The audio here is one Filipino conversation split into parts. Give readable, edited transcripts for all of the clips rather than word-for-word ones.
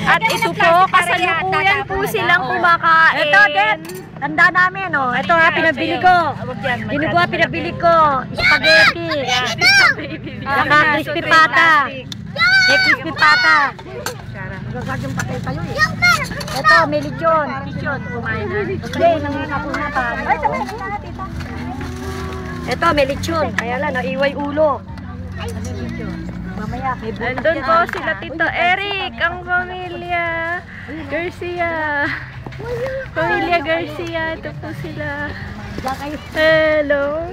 At ito po, kasalukuyan po silang kumakain. Ito, Dad. Tanda namin, oh. Ito ha, pinabili ko. Dinuguan, pinabili ko. Spaghetti. Saka crispy pata. Crispy pata. Magagagang patay kayo eh. Ito, may lechon. Kumain na. Hindi, nanginapon na pa. Ito, may lechon. Kaya lang, naiway ulo. Mamaya, may bukas. Andun po sila Tito Eric, ang pamilya Garcia. Pamilya Garcia, ito po sila. Hello.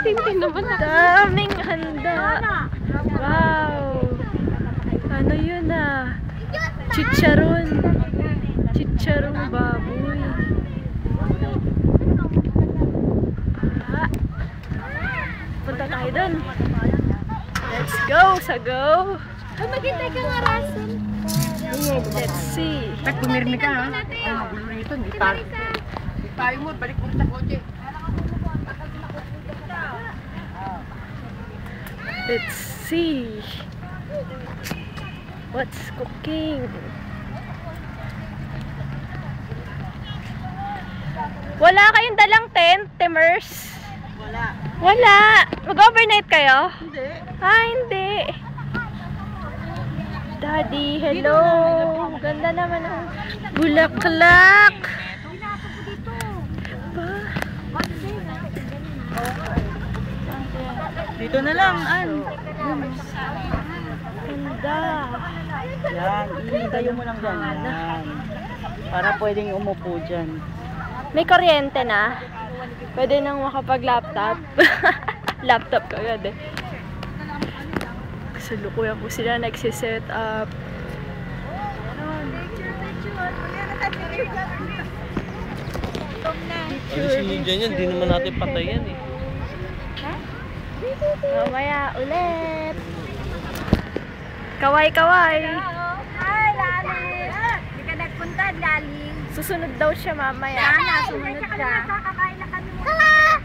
Hindi naman daming handa. Wow. Ano yun ah? Chicharon. Chicharon baboy. Punta tayo dun. Let's go sa go. Ay, maghintay ka nga, Russell. Let's see. Pag pumirmi ka ha. Magulo rito. Tayo mo, balik mo sa kotse. Let's see. What's cooking? Wala kayong dalang tent, Timers? Wala. Mag-overnight kayo? Hindi. Ah, hindi. Daddy, hello. Ganda naman ang bulaklak. Dito na lang, An. Ganda. Yan, iitayo mo lang dyan. Yan. Para pwedeng umupo dyan. May kuryente na. Pwede nang makapag-laptop. Laptop ka agad eh. Kasalukuyan po sila nagsiset up. Alisin dyan yan, di naman natin patayan eh. Mamaya ulit. Kaway-kaway. Hi, Lali. Hindi ka nagpunta, Lali. Susunod daw siya mamaya. Sana, sumunod ka. Kakain na kami muna.